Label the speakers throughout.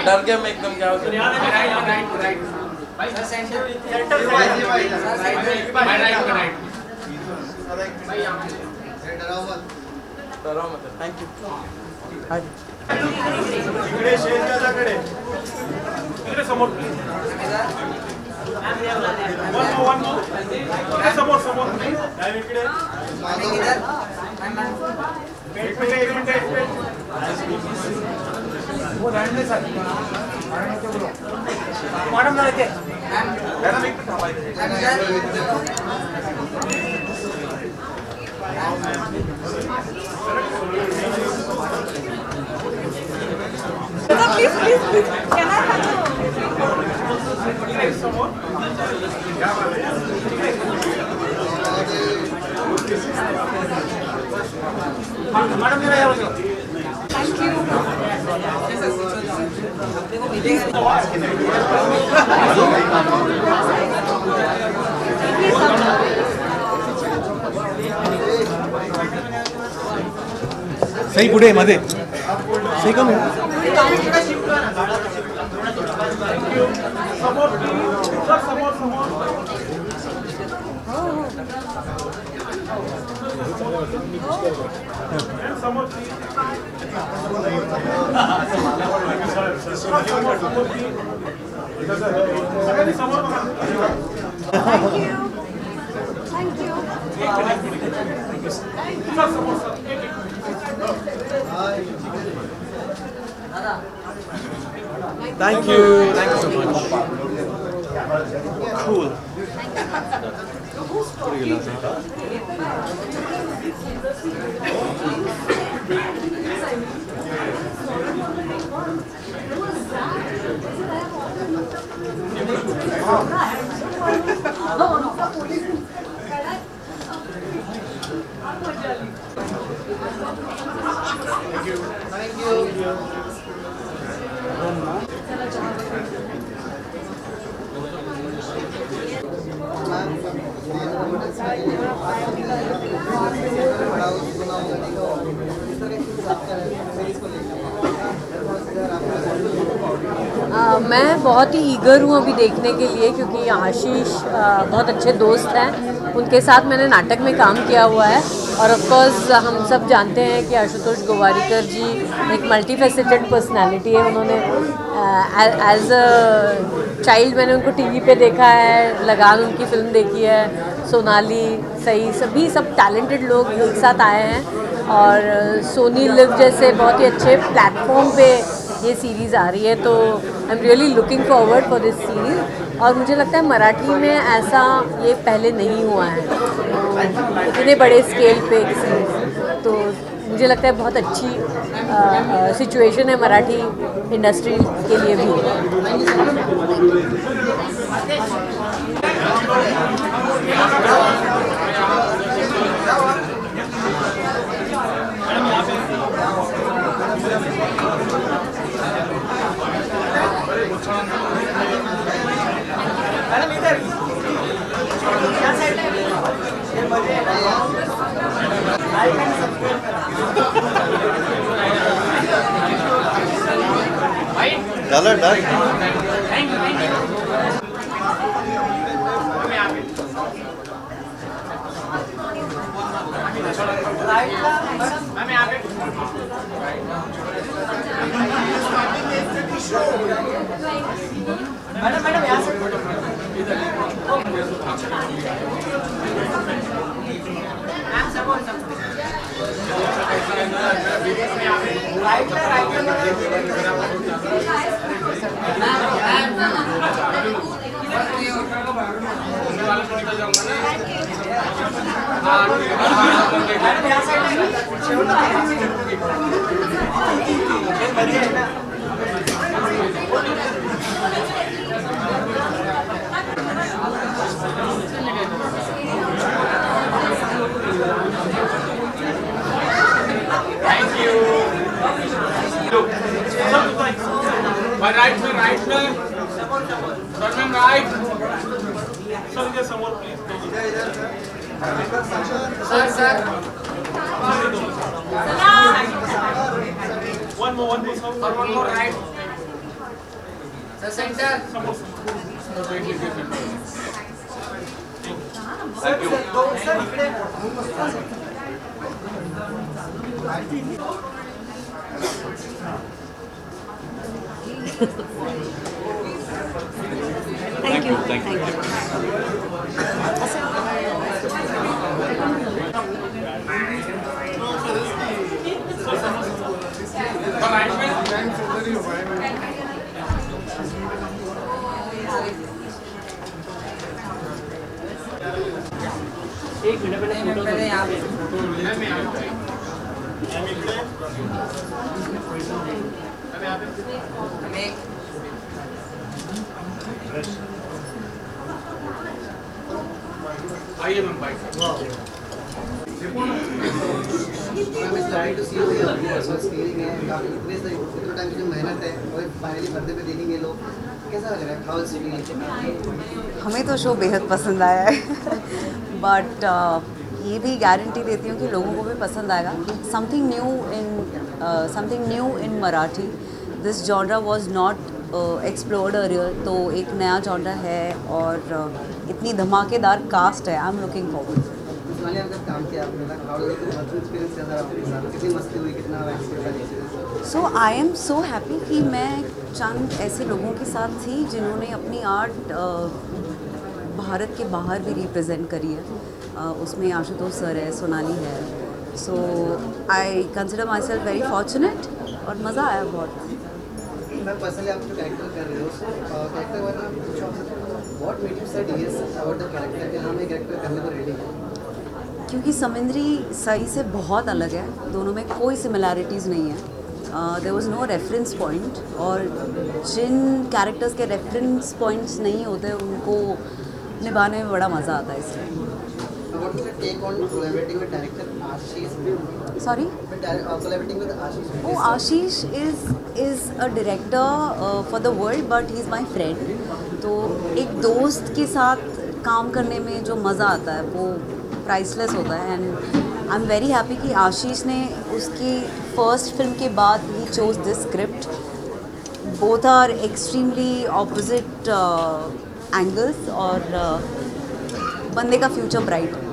Speaker 1: डर गया मैं एकदम। क्या होता है? Thank you. हाय
Speaker 2: इकडे शेर दादाकडे इकडे समोर वन इकडे समोर समोर काय इकडे एक मिनिट वो रहने सर मैडम ना लेते मैडम एक
Speaker 3: Please, please, please. Can I have Thank you.
Speaker 2: सही पुढे मध्ये सही कमी
Speaker 3: Thank you. Thank you.
Speaker 1: Thank you. Thank you so much. Cool.
Speaker 4: मैं बहुत ही ईगर हूँ अभी देखने के लिए, क्योंकि आशीष बहुत अच्छे दोस्त हैं, उनके साथ मैंने नाटक में काम किया हुआ है। और ऑफ कोर्स हम सब जानते हैं कि आशुतोष गोवारिकर जी एक मल्टी फैसेटेड पर्सनालिटी है। उन्होंने एज अ चाइल्ड मैंने उनको टीवी पे देखा है, लगान उनकी फिल्म देखी है, सोनाली, सही, सभी सब टैलेंटेड लोग एक साथ आए हैं। और सोनी लिव जैसे बहुत ही अच्छे प्लेटफॉर्म पे ये सीरीज़ आ रही है, तो I am really looking forward for this series. और मुझे लगता है मराठी में ऐसा ये पहले नहीं हुआ है, तो इतने बड़े स्केल पे एक सीरीज़, तो मुझे लगता है बहुत अच्छी सिचुएशन है मराठी इंडस्ट्री के लिए भी।
Speaker 1: डॉलर डॉलर
Speaker 5: मैडम मैडम यहाँ से
Speaker 2: right. सर इधर समोर please one more right
Speaker 5: centre
Speaker 2: समोर
Speaker 3: Thank you. Thank you.
Speaker 5: पहले यहाँ पे हमें
Speaker 2: आइए ma'am bike
Speaker 6: I'm excited to see the personal scaling है काफी इतने टाइम की जो मेहनत है वो फाइनली पर्दे पे देखेंगे लोग कैसा लग रहा है हाउ इज फीलिंग
Speaker 7: हमें तो शो बेहद पसंद आया है बट ये भी गारंटी देती हूँ कि लोगों को भी पसंद आएगा something new in Marathi this genre was not explored earlier तो एक नया जॉनरा है और इतनी धमाकेदार कास्ट है I am looking forward
Speaker 6: Sonali आपका काम किया आपने like how is the working experience कैसा रहा आपके साथ कितनी मस्ती हुई कितना experience
Speaker 7: so I am so happy कि मैं चंद ऐसे लोगों के साथ थी जिन्होंने अपनी आर्ट भारत के बाहर भी रिप्रेजेंट करी है उसमें आशुतोष सर है सोनाली है so I consider myself very fortunate और मज़ा आया बहुत
Speaker 6: मैं पर्सनली आप जो कैरेक्टर कर रहे हो सो कैरेक्टर के बारे में पूछा आपसे what made you said yes about the character कि हाँ मैं कैरेक्टर करने को रेडी हूँ
Speaker 7: क्योंकि समिंद्री सई से बहुत अलग है दोनों में कोई सिमिलैरिटीज़ नहीं है there was no reference point और जिन कैरेक्टर्स के रेफरेंस पॉइंट्स नहीं होते उनको निभाने में बड़ा मज़ा आता है इसलिए
Speaker 6: What is the take on collaborating with director Ashish?
Speaker 7: Sorry
Speaker 6: Collaborating with Ashish.
Speaker 7: Oh, Ashish is a director for the world, but he is my friend. तो एक दोस्त के साथ काम करने में जो मज़ा आता है वो प्राइसलेस होता है and I am very happy कि आशीष ने उसकी फर्स्ट फिल्म के बाद ही chose this script both are extremely opposite angles और बंदे का फ्यूचर ब्राइट है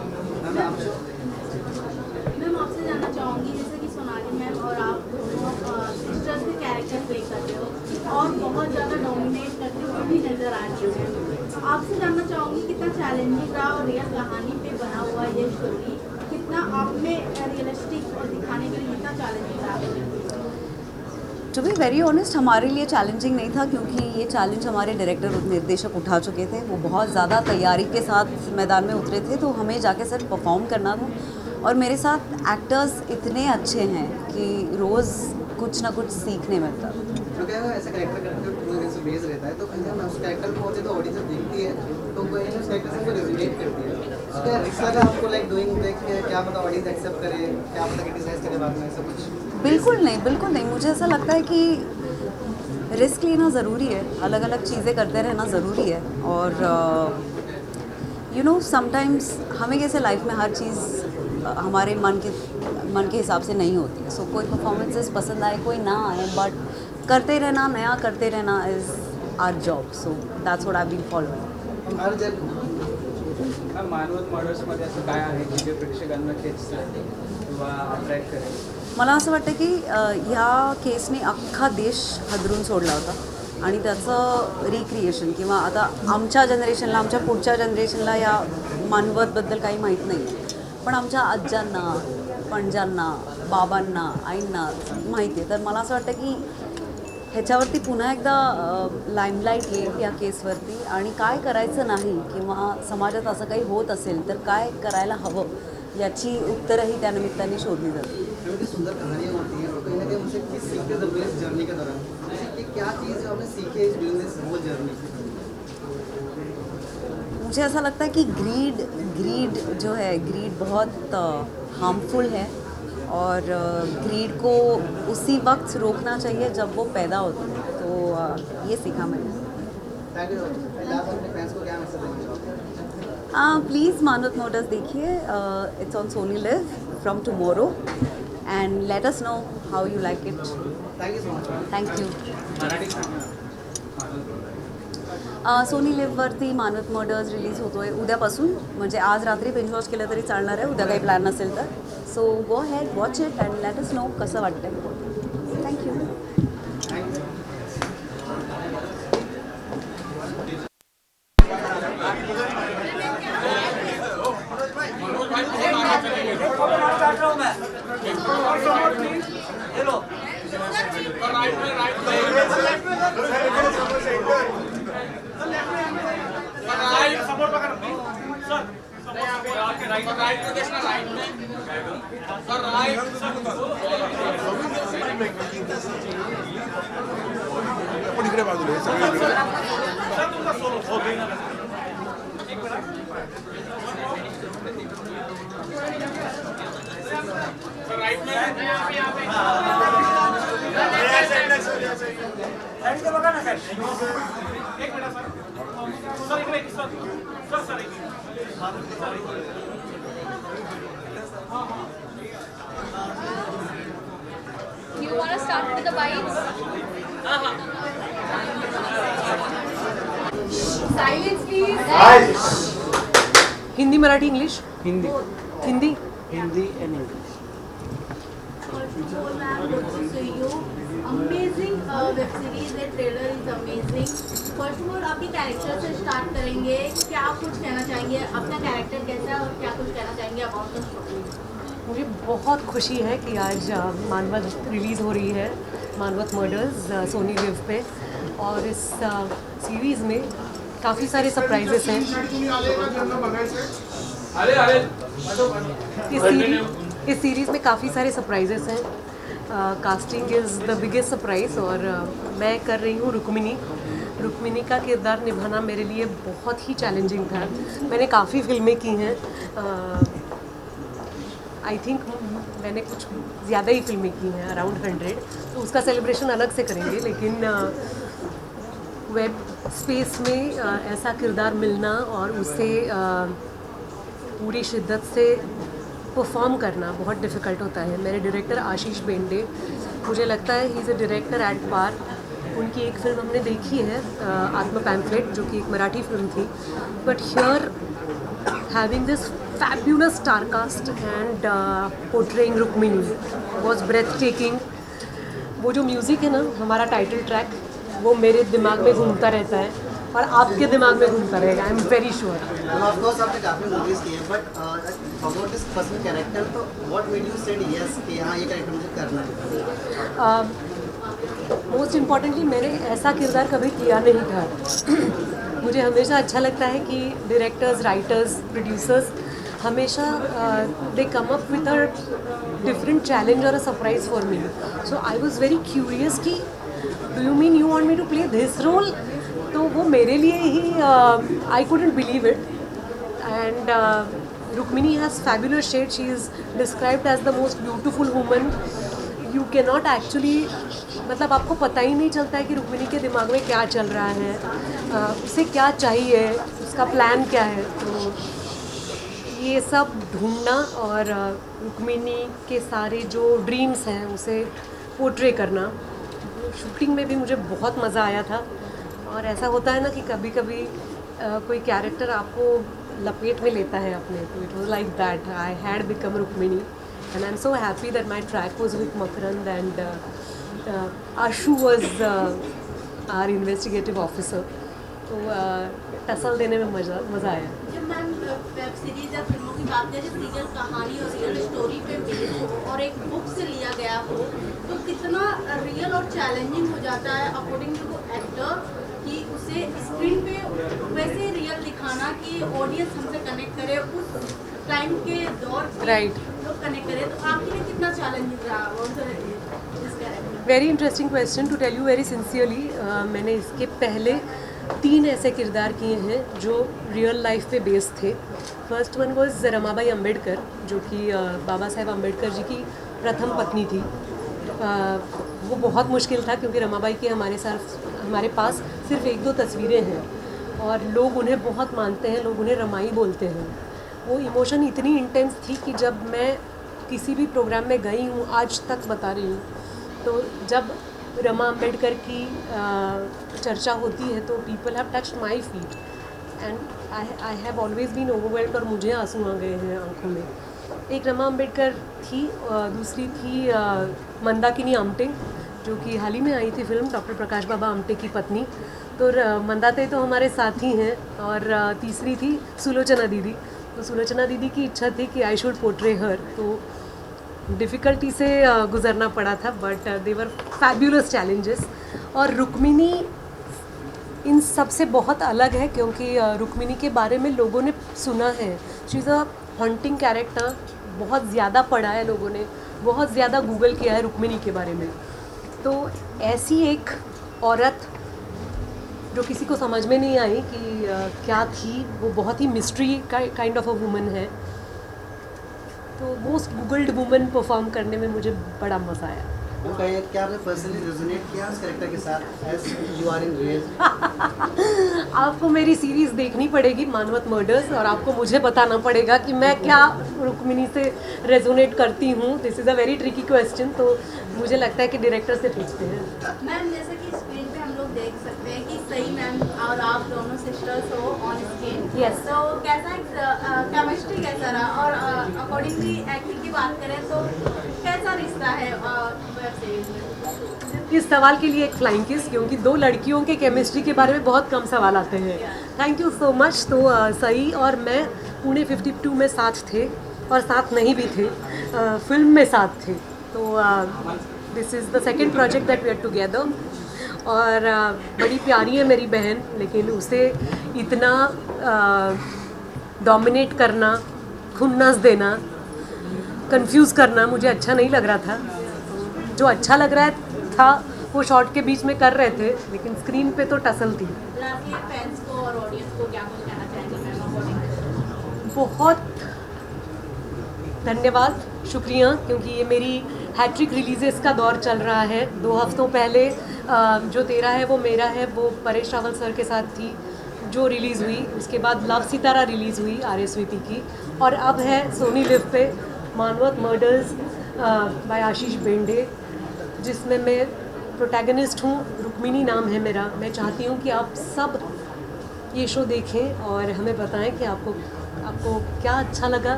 Speaker 8: मैम आपसे जानना चाहूँगी जैसे कि सोनाली मैम और आप सिस्टर्स के कैरेक्टर प्ले करते हो और बहुत ज़्यादा डोमिनेट करते हुए भी नज़र आ रही है आपसे जानना चाहूँगी कितना चैलेंजिंग रहा और रियल कहानी पे बना हुआ ये स्टोरी कितना आप में रियलिस्टिक और दिखाने के लिए कितना चैलेंजिंग रहा
Speaker 7: टू बी वेरी ऑनेस्ट हमारे लिए चैलेंजिंग नहीं था क्योंकि ये चैलेंज हमारे डायरेक्टर और निर्देशक उठा चुके थे वो बहुत ज़्यादा तैयारी के साथ मैदान में उतरे थे तो हमें जाके सिर्फ परफॉर्म करना था और मेरे साथ एक्टर्स इतने अच्छे हैं कि रोज़ कुछ ना कुछ सीखने मिलता
Speaker 6: तो क्या है ऐसा कैरेक्टर करते हो ट्रू से बेस रहता है तो कहीं ना उस कैरेक्टर को होते तो ऑडियंस देखती है तो कोई ना उस कैरेक्टर से रिलेट करती है तो क्या रिस्क लगा आपको लाइक डूइंग देख के क्या पता ऑडियंस एक्सेप्ट करे क्या पता क्रिटिसाइज करे बाद में ऐसा कुछ
Speaker 7: बिल्कुल नहीं मुझे ऐसा लगता है कि रिस्क लेना ज़रूरी है अलग अलग चीज़ें करते रहना ज़रूरी है और यू नो समटाइम्स हमें कैसे लाइफ में हर चीज़ हमारे मन के हिसाब से नहीं होती है सो कोई परफॉर्मेंसेस पसंद आए कोई ना आए बट करते रहना नया करते रहना is our job so that's what I been following
Speaker 6: हर जब
Speaker 5: मानवत मॉडल्समध्ये असं काय आहे की जे प्रेक्षकांना खेचतं किंवा अट्रॅक्ट करेल
Speaker 7: मला असं वाटतं की ह्या केसने अख्खा देश हादरून सोडला होता आणि त्याचं रिक्रिएशन किंवा आता आमच्या जनरेशनला आमच्या पुढच्या जनरेशनला या मानवतबद्दल काही माहीत नाही पण आमच्या आज्यांना पणजांना बाबांना आईंना माहिती आहे तर मला असं वाटतं की ह्याच्यावरती पुन्हा एकदा लाईमलाईट येईल या केसवरती आणि काय करायचं नाही किंवा समाजात असं काही होत असेल तर काय करायला हवं याची उत्तरही त्यानिमित्ताने शोधली जातील
Speaker 6: जो सुंदर कहानियाँ होती हैं तो कहीं ना कहीं मुझे किस सीखते ज़रूर इस जर्नी के दौरान कि क्या चीज़ आपने सीखे इस ड्यूरिंग दिस होल जर्नी
Speaker 7: मुझे ऐसा लगता है कि ग्रीड जो है ग्रीड बहुत हार्मफुल है और ग्रीड को उसी वक्त रोकना चाहिए जब वो पैदा होती है तो ये सीखा मैंने
Speaker 6: थैंक यू। लास्ट अपने फैंस को क्या मैसेज देना चाहोगे?
Speaker 7: प्लीज़ मानवत मोटर्स देखिए, it's on Sony LIV from tomorrow and let us know how you like it.
Speaker 6: Thank you so much.
Speaker 7: Thank you. Sony लिव्हवरती मानवत मर्डर्स रिलीज होतो आहे उद्यापासून, म्हणजे आज रात्री बिंज वॉच केलं तरी चालणार आहे, उद्या काही प्लॅन नसेल तर. So go ahead, watch it and let us know कसं वाटतंय. थँक्यू.
Speaker 2: सपोर्ट बघा ना सर.
Speaker 9: आपण इकडे बाजूला हे सगळे इकडे.
Speaker 2: सर तुमचा सोलो हो देणार एक मिनिट. सर राइट में साइड से बघा ना सर. एक मिनिट सर. सर इकडे सर सर एक
Speaker 8: You want to start with the bites? Silence, please.
Speaker 4: Hindi, Marathi, English.
Speaker 5: Hindi
Speaker 4: Hindi.
Speaker 5: Hindi and English.
Speaker 8: First of all, ma'am, good to see you. Amazing web series. The trailer is amazing. First of all, आपके character से start करेंगे. क्या आप कुछ कहना चाहेंगे? अपना character कैसा है और क्या कुछ कहना चाहेंगे अबाउट द स्टोरी?
Speaker 4: मुझे बहुत खुशी है कि आज मानवत रिलीज़ हो रही है, मानवत मर्डर्स सोनी लिव पे. और इस सीरीज़ में काफ़ी सारे सरप्राइजेस हैं. इस सीरीज़ में काफ़ी सारे सरप्राइजेस हैं. Casting is the biggest surprise. और मैं कर रही हूँ रुक्मिनी का किरदार निभाना मेरे लिए बहुत ही चैलेंजिंग था. मैंने काफ़ी फिल्में की हैं, आई थिंक मैंने कुछ ज़्यादा ही फिल्में की हैं, अराउंड 100. तो उसका सेलिब्रेशन अलग से करेंगे, लेकिन वेब स्पेस में ऐसा किरदार मिलना और उसे पूरी शिद्दत से परफॉर्म करना बहुत डिफ़िकल्ट होता है. मेरे डायरेक्टर आशीष बेंडे, मुझे लगता है he is a director at par. उनकी एक फिल्म हमने देखी है, आत्मा पैम्फलेट, जो कि एक मराठी फिल्म थी. But here having this fabulous star cast and portraying Rukmini was breathtaking. वो जो म्यूज़िक है ना, हमारा टाइटल ट्रैक, वो मेरे दिमाग में घूमता रहता है और आपके दिमाग में घूमता रहेगा, I am very sure.
Speaker 6: Of course आपने काफी मूवीज की है, but about this personal character, तो what made you said yes कि हाँ ये कैरेक्टर मुझे करना है?
Speaker 4: मोस्ट इम्पॉर्टेंटली मैंने ऐसा किरदार कभी किया नहीं था. मुझे हमेशा अच्छा लगता है कि डायरेक्टर्स, राइटर्स, प्रोड्यूसर्स हमेशा they come up with a different challenge और a surprise for me. So I was very curious कि do you mean you want me to play this role? तो वो मेरे लिए ही I couldn't believe it. And Rukmini has fabulous shade. She is described as the most beautiful woman. You can not actually, मतलब आपको पता ही नहीं चलता है कि रुक्मिनी के दिमाग में क्या चल रहा है, उसे क्या चाहिए, उसका प्लान क्या है. तो ये सब ढूंढना और रुक्मिनी के सारे जो ड्रीम्स हैं उसे पोर्ट्रे करना, शूटिंग में भी मुझे बहुत मज़ा आया था. और ऐसा होता है ना कि कभी कभी कोई कैरेक्टर आपको लपेट में लेता है अपने, तो it was like that. I had become Rukmini and I'm so happy that my track was with Makarand and Ashu was our investigative officer. तो टसल देने में मज़ा आया.
Speaker 8: जब मैम वेब सीरीज या फिल्मों की बात करें, जब रियल कहानी और रियल स्टोरी पे बेस्ड हो और एक बुक से लिया गया हो, तो कितना रियल और चैलेंजिंग हो जाता है अकॉर्डिंग टू एक्टर कि उसे स्क्रीन पे वैसे रियल दिखाना कि ऑडियंस हमसे कनेक्ट करे, उस टाइम के दौर
Speaker 4: राइट
Speaker 8: लोग कनेक्ट करें. तो आपके लिए कितना चैलेंजिंग रहा इस character?
Speaker 4: Very interesting question. To tell you very sincerely, मैंने इसके पहले 3 ऐसे किरदार किए हैं जो रियल लाइफ पे बेस्ड थे. First one was Ramabai Ambedkar, जो कि बाबा साहेब अम्बेडकर जी की प्रथम पत्नी थी. वो बहुत मुश्किल था क्योंकि रमाबाई की हमारे पास सिर्फ 1-2 तस्वीरें हैं और लोग उन्हें बहुत मानते हैं, लोग उन्हें रमाई बोलते हैं। वो इमोशन इतनी इंटेंस थी कि जब मैं किसी भी प्रोग्राम में गई हूँ, आज तक बता रही हूँ, तो जब रमा अम्बेडकर की चर्चा होती है तो people have touched my feet and I have always been overwhelmed और मुझे आंसू आ गए हैं आंखों में। एक रमा अम्बेडकर थी, दूसरी थी मंदाकिनी आमटे, जो कि हाल ही में आई थी फिल्म डॉक्टर प्रकाश बाबा आमटे की पत्नी। तो मंदाते तो हमारे साथी हैं। और तीसरी थी सुलोचना दीदी। तो सुलोचना दीदी की इच्छा थी कि आई शुड पोर्ट्रे हर, तो डिफ़िकल्टी से गुज़रना पड़ा था, बट देवर फैब्यूलस चैलेंजेस। और रुक्मिनी इन सब से बहुत अलग है क्योंकि रुक्मिनी के बारे में लोगों ने सुना है। She is a haunting character, बहुत ज़्यादा पढ़ा है लोगों ने, बहुत ज़्यादा गूगल किया है रुक्मिनी के बारे में। तो ऐसी एक औरत जो किसी को समझ में नहीं आई कि क्या थी, वो बहुत ही mystery kind of a woman है। तो मोस्ट गूगल्ड वुमन परफॉर्म करने में मुझे बड़ा मज़ा आया।
Speaker 6: वो कहे क्या आपने पर्सनली रेजोनेट किया उस कैरेक्टर के साथ as you are in real?
Speaker 4: आपको मेरी सीरीज़ देखनी पड़ेगी मानवत मर्डर्स, और आपको मुझे बताना पड़ेगा कि मैं क्या रुक्मिनी से रेजोनेट करती हूँ। This is a very tricky question, तो मुझे लगता है कि डायरेक्टर से पूछते हैं।
Speaker 8: मैम जैसे कि स्क्रीन पे हम लोग देख सकते हैं कि सही मैम और आप दोनों सिस्टर्स हो ऑन स्क्रीन।
Speaker 4: Yes.
Speaker 8: तो कैसा केमिस्ट्री कैसा रहा, और अकॉर्डिंगली एक्टिंग की बात करें तो कैसा रिश्ता है वेब सीरीज में?
Speaker 4: इस सवाल के लिए एक फ्लाइंग किस, क्योंकि 2 लड़कियों के केमिस्ट्री के बारे में बहुत कम सवाल आते हैं। Thank you so much. तो सही और मैं पुणे 52 में साथ थे और साथ नहीं भी थे, फिल्म में साथ थे। तो this is the second project that we are together. और बड़ी प्यारी है मेरी बहन, लेकिन उसे इतना डोमिनेट करना, खुन्नस देना, कंफ्यूज करना मुझे अच्छा नहीं लग रहा था। जो अच्छा लग रहा था वो शॉर्ट के बीच में कर रहे थे, लेकिन स्क्रीन पे तो टसल थी।
Speaker 8: लास्टली फैंस को और ऑडियंस को क्या कुछ कहना चाहेंगे मैम अकॉर्डिंग?
Speaker 4: बहुत धन्यवाद, शुक्रिया, क्योंकि ये मेरी हैट्रिक रिलीजेस का दौर चल रहा है। 2 हफ्तों पहले जो तेरा है वो मेरा है, वो परेश रावल सर के साथ थी जो रिलीज़ हुई। उसके बाद लव सितारा रिलीज़ हुई RSVP की, और अब है सोनी लिव पे मानवत मर्डर्स बाय आशीष बेंडे, जिसमें मैं प्रोटैगनिस्ट हूँ। रुक्मिनी नाम है मेरा। मैं चाहती हूँ कि आप सब ये शो देखें और हमें बताएं कि आपको क्या अच्छा लगा,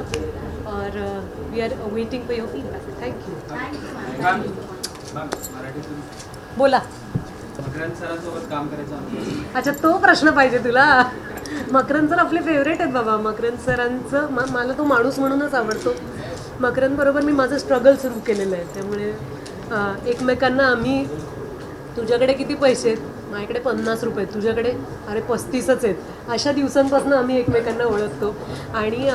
Speaker 4: और we are waiting for your feedback. Thank you.
Speaker 5: Ma'am मराठीतून
Speaker 4: बोला।
Speaker 5: मकरंद सरांसोबत काम करायचं अनुभव.
Speaker 4: अच्छा, तो प्रश्न पाहिजे तुला. मकरंद सर आपले फेवरेट आहेत बाबा. मकरंद सरांचं मला तो माणूस म्हणूनच आवडतो. मकरंद बरोबर मी माझं स्ट्रगल सुरू केलेलं आहे, त्यामुळे एकमेकांना आम्ही, तुझ्याकडे किती पैसे आहेत, माझ्याकडे 50 रुपये, तुझ्याकडे अरे 35च आहेत, अशा दिवसांपासून आम्ही एकमेकांना ओळखतो. आणि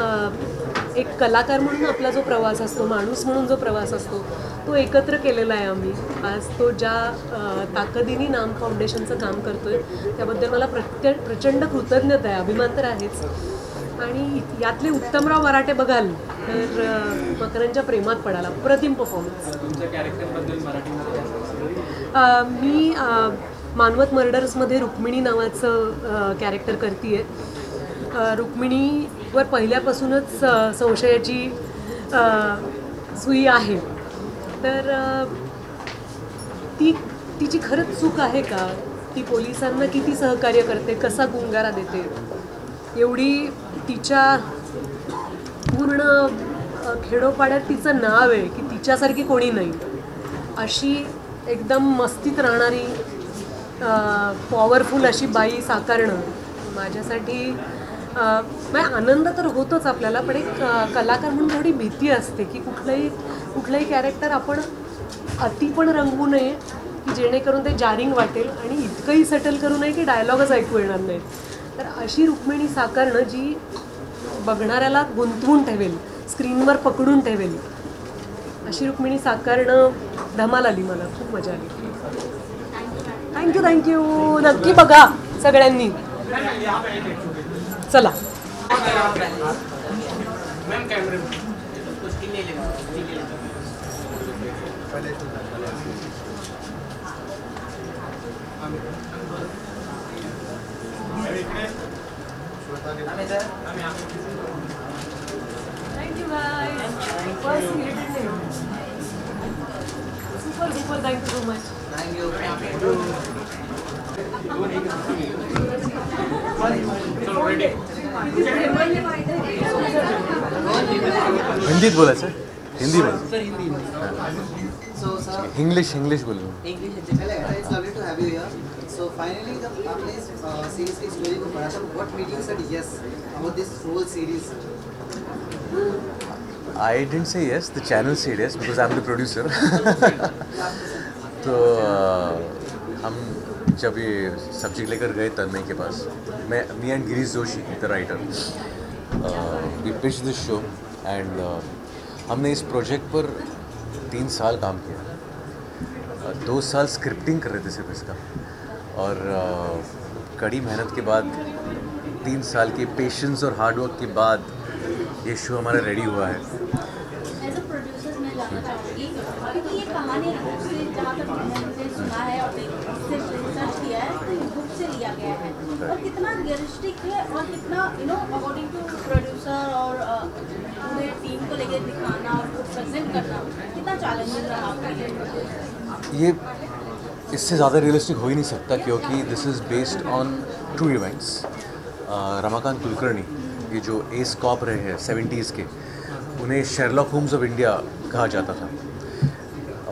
Speaker 4: एक कलाकार म्हणून आपला जो प्रवास असतो, माणूस म्हणून जो प्रवास असतो, तो एकत्र केलेला आहे आम्ही. आज तो ज्या ताकदीने नाम फाउंडेशनचं काम करतो आहे त्याबद्दल मला प्रचंड कृतज्ञता आहे, अभिमान तर आहेच. आणि यातले उत्तमराव वराटे बघाल तर मकरंदच्या प्रेमात पडाला. अप्रतिम परफॉर्मन्स.
Speaker 5: तुमच्या कॅरेक्टरबद्दल मराठीमध्ये
Speaker 4: मी मानवत मर्डर्समध्ये रुक्मिणी नावाचं कॅरेक्टर करते आहे. रुक्मिणीवर पहिल्यापासूनच संशयाची सुई आहे. तर तिची खरंच चूक आहे का? ती पोलिसांना किती सहकार्य करते, कसा गुंगारा देते, एवढी तिच्या पूर्ण खेडोपाड्यात तिचं नाव आहे की तिच्यासारखी कोणी नाही. अशी एकदम मस्तीत राहणारी पॉवरफुल अशी बाई साकारणं माझ्यासाठी आनंद तर होतोच आपल्याला, पण एक कलाकार म्हणून थोडी भीती असते की कुठलंही कॅरेक्टर आपण अति पण रंगवू नये की जेणेकरून ते जारिंग वाटेल, आणि इतकंही सेटल करू नये की डायलॉगच ऐकू येणार नाही. तर अशी रुक्मिणी साकारणं जी बघणाऱ्याला गुंतवून ठेवेल, स्क्रीनवर पकडून ठेवेल, अशी रुक्मिणी साकारणं धमाल आली. मला खूप मजा आली. थँक्यू. नक्की बघा सगळ्यांनी. चला.
Speaker 2: मैम कैमरे में
Speaker 4: Thank you guys. First related name. Super super thank you so much.
Speaker 6: Thank you.
Speaker 1: हिंदीत बोला सर, हिंदी बोला.
Speaker 6: So sir,
Speaker 1: इंग्लिश बोलो.
Speaker 6: it's lovely to have you here. So finally जब आपने इस सीरीज की स्टोरी को पढ़ा था, what made you said yes about this whole series?
Speaker 1: I didn't say yes, the channel said yes because I'm the producer. तो हम जब ये सब्जेक्ट लेकर गए तन्मय के पास, me and Girish Joshi, the writer, we pitched this show and हमने इस project पर 3 साल काम किया. 2 साल स्क्रिप्टिंग कर रहे थे सिर्फ इसका, और कड़ी मेहनत के बाद 3 साल के पेशेंस और हार्डवर्क के बाद ये शो हमारा रेडी हुआ है.
Speaker 8: एज अ प्रोड्यूसर मैं जानना चाहूँगी क्योंकि ये कहानी बुक से जहाँ तक मैंने सुना है और इससे रिसर्च किया है तो ये बुक से लिया गया है और कितना रियलिस्टिक है और कितना अकॉर्डिंग टू प्रोड्यूसर और पूरे टीम को लेकर दिखाना और प्रेजेंट करना कितना चैलेंजिंग रहा आपके लिए?
Speaker 1: ये इससे ज़्यादा रियलिस्टिक हो ही नहीं सकता क्योंकि this is based on true events. Ramakant Kulkarni, ये जो एस कॉप रहे हैं 70s के, उन्हें शेरलॉक होम्स ऑफ इंडिया कहा जाता था.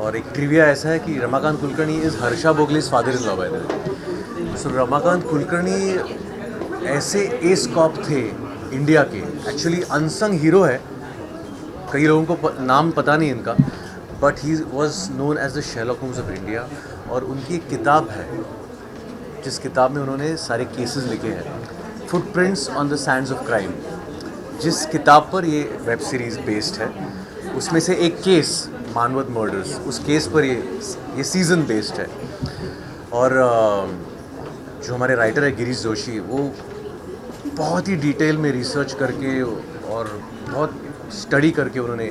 Speaker 1: और एक ट्रिविया ऐसा है कि Ramakant Kulkarni is Harsha Bhogle's father in law by the way. So Ramakant Kulkarni ऐसे एस कॉप थे इंडिया के, एक्चुअली अनसंग हीरो है, कई लोगों को नाम पता नहीं इनका, but he was known as the Sherlock Holmes of India. और उनकी एक किताब है जिस किताब में उन्होंने सारे केसेस लिखे हैं, footprints on the Sands of crime, जिस किताब पर ये वेब सीरीज़ बेस्ड है. उसमें से एक केस मानवत मर्डर्स, उस केस पर ये सीज़न बेस्ड है. और जो हमारे राइटर है गिरीश जोशी, वो बहुत ही डिटेल में रिसर्च करके और बहुत स्टडी करके उन्होंने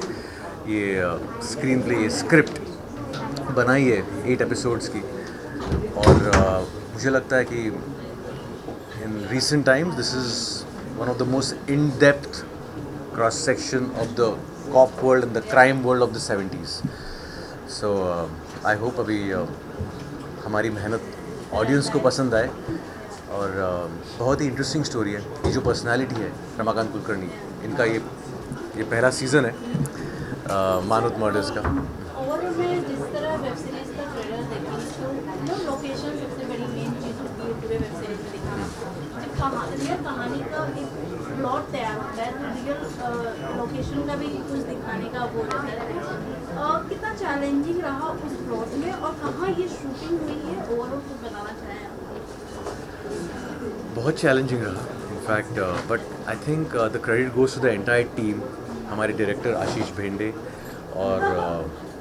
Speaker 1: ये स्क्रीन प्ले, ये स्क्रिप्ट बनाई है 8 एपिसोड्स की. और मुझे लगता है कि in recent times this is one of the most in-depth cross section of the cop world and the crime world of the 70s. So I hope अभी हमारी मेहनत ऑडियंस को पसंद आए. और बहुत ही इंटरेस्टिंग स्टोरी है. ये जो पर्सनालिटी है रमाकांत कुलकर्णी, इनका ये पहला सीज़न है मानवत मर्डर्स का.
Speaker 8: ओवरऑल में जिस तरह वेब सीरीज का ट्रेलर देखी तो लोकेशन सबसे बड़ी मेन चीज़ होती है पूरे वेब सीरीज में दिखाना. जब रियल कहानी का एक प्लॉट तैयार होता है तो रियल लोकेशन का भी कुछ दिखाने का वो रहता है. कितना चैलेंजिंग रहा उस प्लॉट में और कहाँ ये शूटिंग हुई है, ओवरऑल कुछ बताना चाहें आप?
Speaker 1: बहुत चैलेंजिंग रहा in fact, but I think the credit goes to the entire team. हमारे डायरेक्टर आशीष भेंडे और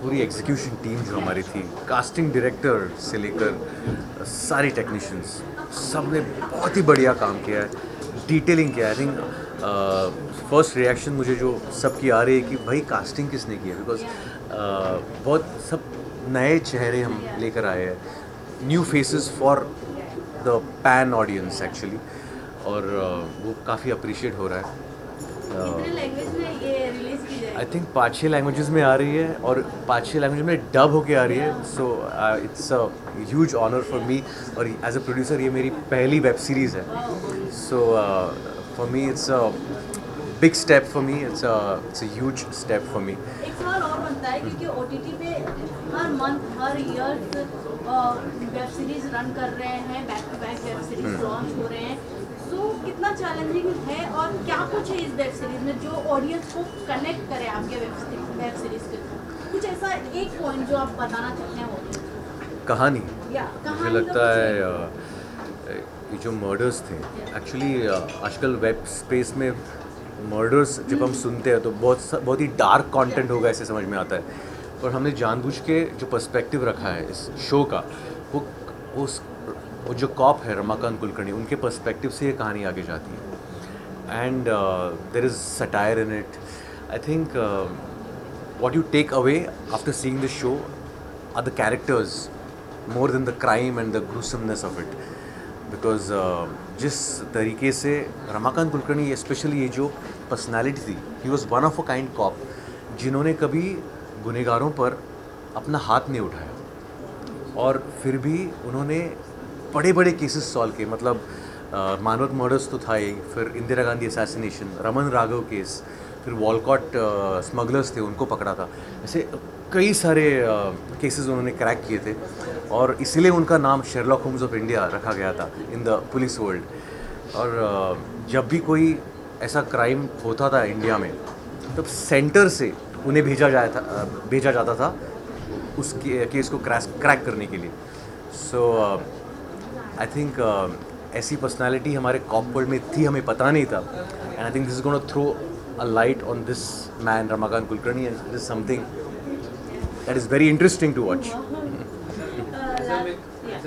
Speaker 1: पूरी एग्जीक्यूशन टीम जो हमारी थी, कास्टिंग डायरेक्टर से लेकर सारे टेक्नीशियंस, सब ने बहुत ही बढ़िया काम किया है, डिटेलिंग किया है. आई थिंक फर्स्ट रिएक्शन मुझे जो सबकी आ रही है कि भाई कास्टिंग किसने की है, बिकॉज बहुत सब नए चेहरे हम लेकर आए हैं, new faces for the pan audience actually. और वो काफ़ी अप्रिशिएट हो रहा है.
Speaker 8: कितने लैंग्वेज में ये रिलीज की जाएगी?
Speaker 1: आई थिंक 5-6 लैंग्वेजेस में आ रही है और 5-6 लैंग्वेज में डब होके आ रही है. So it's a huge honour for me. और एज अ प्रोड्यूसर ये मेरी पहली वेब सीरीज़ है. So for me it's a big step for me, it's a huge step for me.
Speaker 8: एक सवाल और बनता है क्योंकि OTT पे हर मंथ हर ईयर वेब सीरीज रन कर रहे हैं, back to back web series launch हो रहे हैं. तो कितना चैलेंजिंग है और क्या कुछ है इस वेब सीरीज में जो ऑडियंस को कनेक्ट करे आपके वेब सीरीज के थ्रू? कुछ ऐसा एक पॉइंट जो आप बताना चाहते हैं ऑडियंस?
Speaker 1: कहानी
Speaker 8: या
Speaker 1: मुझे लगता है ये जो मर्डर्स थे एक्चुअली आजकल वेब स्पेस में मर्डर्स जब हम सुनते हैं तो बहुत ही डार्क कंटेंट होगा ऐसे समझ में आता है. पर हमने जानबूझ के जो पर्सपेक्टिव रखा है इस शो का, वो जो कॉप है रमाकांत कुलकर्णी, उनके पर्सपेक्टिव से ये कहानी आगे जाती है. And there is satire in it. I think what you take away after seeing the show are the characters more than the crime and the gruesomeness of it. Because जिस तरीके से रमाकांत कुलकर्णी स्पेशली ये जो पर्सनालिटी थी, he was one of a kind cop जिन्होंने कभी गुनहगारों पर अपना हाथ नहीं उठाया और फिर भी उन्होंने बड़े बड़े केसेस सॉल्व किए. मतलब मानवत मर्डर्स तो था ही, फिर इंदिरा गांधी असैसिनेशन, रमन राघव केस, फिर वॉलकॉट स्मगलर्स थे उनको पकड़ा था. ऐसे कई सारे केसेस उन्होंने क्रैक किए थे और इसीलिए उनका नाम शेरलॉक होम्स ऑफ इंडिया रखा गया था इन द पुलिस वर्ल्ड. और जब भी कोई ऐसा क्राइम होता था इंडिया में तब सेंटर से उन्हें भेजा जाता था उस केस को क्रैक करने के लिए. सो आई थिंक ऐसी पर्सनालिटी हमारे कॉप वर्ल्ड में थी, हमें पता नहीं था. And I think this is gonna throw a light on this man Ramakant Kulkarni and this something that is very interesting to watch.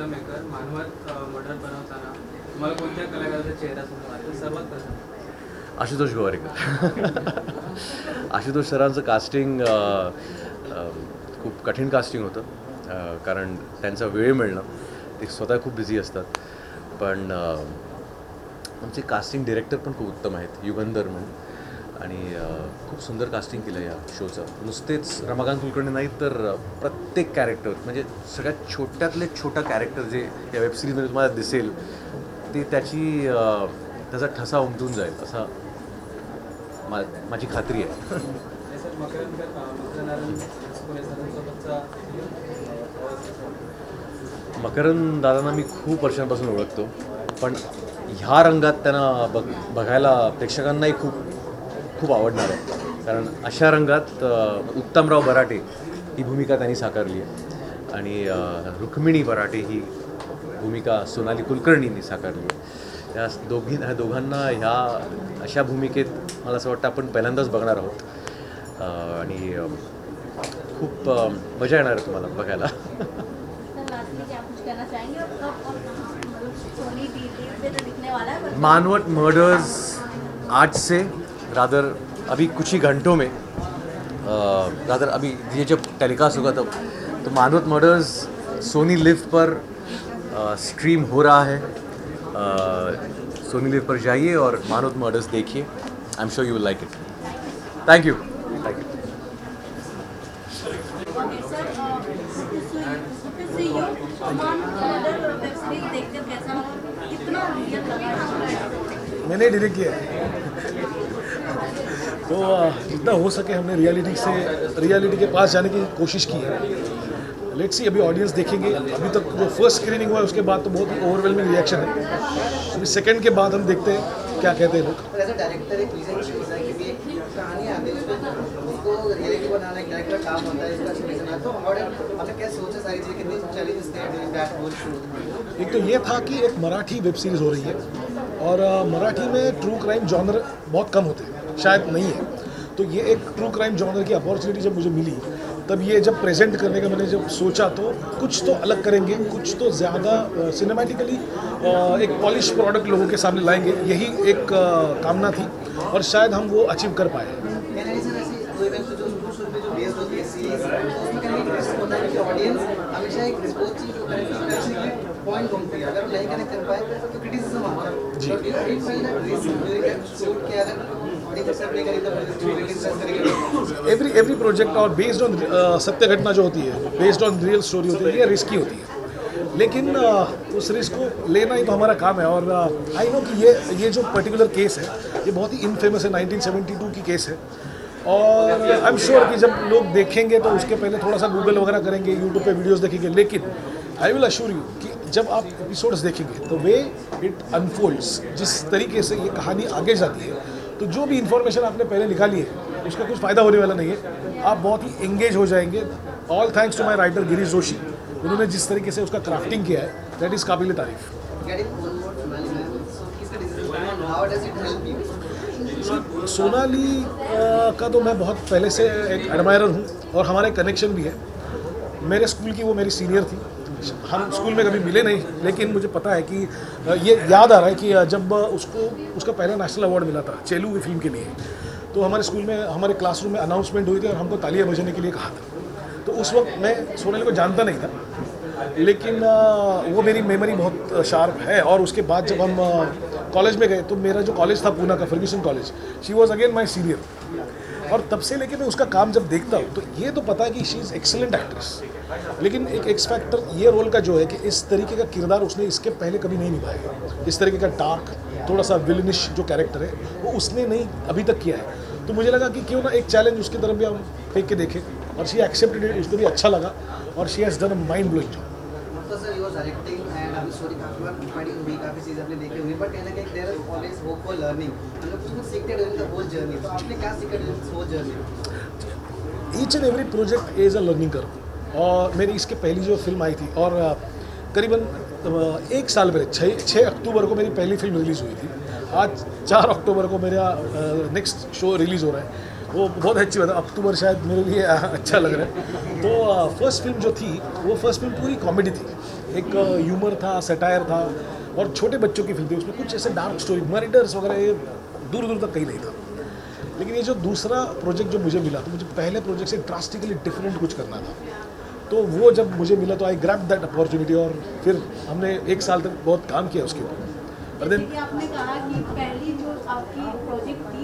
Speaker 5: Maker Manvat murder बनवताना तुम्हाला कोणत्या कलाकाराचा चेहरा समोर आला सर्वात प्रथम?
Speaker 1: आशुतोष गोवारीकर. आशुतोष सरांचं कास्टिंग खूप कठीण कास्टिंग होतं, कारण त्यांचा वेळ मिळणं, ते स्वतः खूप बिझी असतात. पण आमचे कास्टिंग डिरेक्टर पण खूप उत्तम आहेत, युगंधर म्हणून, आणि खूप सुंदर कास्टिंग केलं या शोचं. नुसतेच रमाकांत कुलकर्णी नाही तर प्रत्येक कॅरेक्टर, म्हणजे सगळ्यात छोट्यातले छोटा कॅरेक्टर जे या वेबसिरीजमध्ये तुम्हाला दिसेल ते त्याचा ठसा उमटून जाईल असा माझी खात्री आहे. मकरंद दादांना मी खूप वर्षांपासून ओळखतो, पण ह्या रंगात त्यांना बघायला प्रेक्षकांनाही खूप आवडणार आहे. कारण अशा रंगात उत्तमराव बराटे ही भूमिका त्यांनी साकारली आहे आणि रुक्मिणी बराटे ही भूमिका सोनाली कुलकर्णींनी साकारली आहे. या दोघांना ह्या अशा भूमिकेत मला असं वाटतं आपण पहिल्यांदाच बघणार आहोत आणि खूप मजा येणार आहे तुम्हाला बघायला. मानवत मर्डर्स आज से रादर अभी कुछ ही घंटों में रादर अभी ये जब टेलीकास्ट होगा तो मानवत मर्डर्स सोनी लिव पर स्ट्रीम हो रहा है. सोनी लिव पर जाइए और मानवत मर्डर्स देखिए. I am sure you will like it. Thank you.
Speaker 10: मैंने डायरेक्ट किया है तो जितना हो सके हमने रियलिटी के पास जाने की कोशिश की है. लेट्स सी, अभी ऑडियंस देखेंगे. अभी तक जो फर्स्ट स्क्रीनिंग हुआ है उसके बाद तो बहुत ही ओवरवेलमिंग रिएक्शन है. अभी सेकंड के बाद हम देखते हैं क्या कहते हैं लोग.
Speaker 6: एज अ डायरेक्टर एक विजन चीज़ है क्योंकि कहानी आती है उसमें उसको रियलिटी बनाना एक डायरेक्टर काम होता है. इसका विजन है तो आपने क्या सोचा सारी चीज़ें, कितनी चैलेंजेस थे ड्यूरिंग दैट होल शूट?
Speaker 10: एक तो ये था कि एक मराठी वेब सीरीज़ हो रही है और मराठी में ट्रू क्राइम जॉनर बहुत कम होते हैं, शायद नहीं है. तो ये एक ट्रू क्राइम जॉनर की अपॉर्चुनिटी जब मुझे मिली तब ये जब प्रेजेंट करने का मैंने जब सोचा तो कुछ तो अलग करेंगे, कुछ तो ज़्यादा सिनेमैटिकली एक पॉलिश प्रोडक्ट लोगों के सामने लाएंगे. यही एक कामना थी और शायद हम वो अचीव कर पाए.
Speaker 6: पॉइंट घूमती है, अगर नहीं कनेक्ट कर पाए तो क्रिटिसिज्म आता है. जी
Speaker 10: एवरी प्रोजेक्ट और बेस्ड ऑन सत्य घटना जो होती है, बेस्ड ऑन रियल स्टोरी होती है, ये रिस्की होती है. लेकिन उस रिस्क को लेना ही तो हमारा काम है. और आई नो कि ये जो पर्टिकुलर केस है ये बहुत ही इनफेमस है, 1972 की केस है. और आई एम श्योर कि जब लोग देखेंगे तो उसके पहले थोड़ा सा गूगल वगैरह करेंगे, यूट्यूब पे वीडियोस देखेंगे. लेकिन आई विल अश्योर यू कि जब आप एपिसोड्स देखेंगे तो वे इट अनफोल्ड्स, जिस तरीके से ये कहानी आगे जाती है, तो जो भी इन्फॉर्मेशन आपने पहले निकाली है उसका कुछ फ़ायदा होने वाला नहीं है. आप बहुत ही एंगेज हो जाएंगे. All thanks to my writer Girish Joshi. उन्होंने जिस तरीके से उसका क्राफ्टिंग किया है दैट इज़ काबिल तारीफ. सोनाली का तो मैं बहुत पहले से एक एडमायरर हूँ और हमारा एक कनेक्शन भी है. मेरे स्कूल की वो मेरी सीनियर थी. हम स्कूल में कभी मिले नहीं, लेकिन मुझे पता है कि ये याद आ रहा है कि जब उसका पहला नेशनल अवार्ड मिला था चेलू की फिल्म के लिए, तो हमारे स्कूल में हमारे क्लासरूम में अनाउंसमेंट हुई थी और हमको तालियां बजाने के लिए कहा था. तो उस वक्त मैं सोनाली को जानता नहीं था, लेकिन वो मेरी मेमोरी बहुत शार्प है। और उसके बाद जब हम कॉलेज में गए तो मेरा जो कॉलेज था पूना का Fergusson college, she was again my senior. और तब से लेके मैं उसका काम जब देखता हूँ तो ये तो पता है कि शी इज़ एक्सेलेंट एक्ट्रेस, लेकिन एक एक्स फैक्टर ये रोल का जो है कि इस तरीके का किरदार उसने इसके पहले कभी नहीं निभाया। इस तरीके का डार्क थोड़ा सा विलनिश जो कैरेक्टर है वो उसने नहीं अभी तक किया है। तो मुझे लगा कि क्यों ना एक चैलेंज उसकी तरफ भी हम फेंक के देखें, और शी एक्सेप्टेड इट, उसको भी अच्छा लगा और she has done a mind blowing job.
Speaker 6: तो sir you are directing and अभी स्टोरी काफी पढ़ी हुई, काफी चीज़ आपने देखी हुई, बट कहीं ना कहीं there is always hope for learning, मतलब कुछ कुछ सीखते ड्यूरिंग द होल जर्नी। तो आपने क्या सीखा during this whole journey?
Speaker 10: Each and every project is a learning curve. और मेरी इसके पहली जो फिल्म आई थी, और करीबन 1 साल पहले 6 अक्टूबर को मेरी पहली फिल्म रिलीज़ हुई थी। आज 4 अक्टूबर को मेरा नेक्स्ट शो रिलीज़ हो रहा है। वो बहुत अच्छी बात है, अक्टूबर शायद मेरे लिए अच्छा लग रहा है। तो फर्स्ट फिल्म जो थी वो फर्स्ट फिल्म पूरी कॉमेडी थी, एक ह्यूमर था, सटायर था और छोटे बच्चों की फिल्म थी। उसमें कुछ ऐसे डार्क स्टोरी, मर्डर्स वगैरह ये दूर दूर तक कहीं नहीं था। लेकिन ये जो दूसरा प्रोजेक्ट जो मुझे मिला, तो मुझे पहले प्रोजेक्ट से ड्रास्टिकली डिफरेंट कुछ करना था। तो वो जब मुझे मिला तो आई ग्रैब दैट अपॉर्चुनिटी, और फिर हमने 1 साल तक बहुत काम किया उसके ऊपर। और देन
Speaker 8: आपने कहा कि पहली जो आपकी प्रोजेक्ट थी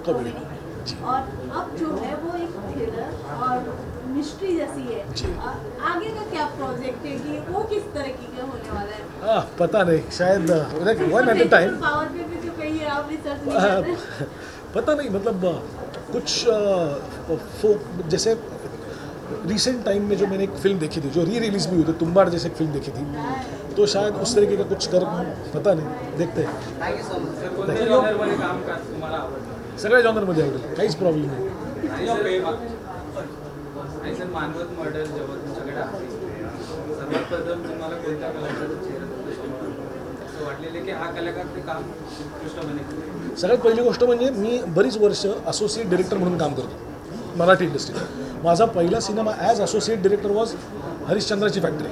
Speaker 8: कॉमेडी, और अब जो है वो एक थ्रिलर और मिस्ट्री जैसी है। आगे का क्या प्रोजेक्ट है कि वो किस तरीके का होने वाला है?
Speaker 10: पता नहीं, शायद one at a time,
Speaker 8: power पे भी जो कही है आप रिसर्च नहीं कर रहे?
Speaker 10: पता नहीं, मतलब कुछ जैसे रिसेंट टाइम में जो मैंने एक फिल्म देखी थी जो रिलीज भी हुई थी, तुम्बाड़ जैसे एक फिल्म देखी थी, तो शायद उस तरीके का कुछ कर, पता नहीं, देखते हैं।
Speaker 6: Thank you so much.
Speaker 5: कोणत्या जॉनरमध्ये काम का तुम्हाला आवडतं?
Speaker 10: सगळ्या जॉनरमध्ये आवडेल, काहीच प्रॉब्लेम नाही.
Speaker 5: आणि सर मानवत मॉडेल जेव्हा तुमच्याकडे आली सर्वात प्रथम तुम्हाला कोणत्या कलाकाराचा चेहरा असं वाटलेलं की हा कलाकार ते काम उत्कृष्टपणे करेल?
Speaker 10: सगळ्यात पहिली गोष्ट म्हणजे मी बरीच वर्ष असोसिएट डिरेक्टर म्हणून काम करतो मराठी इंडस्ट्रीत. माझा पहिला cinema as associate director was हरिश्चंद्राची फॅक्टरी.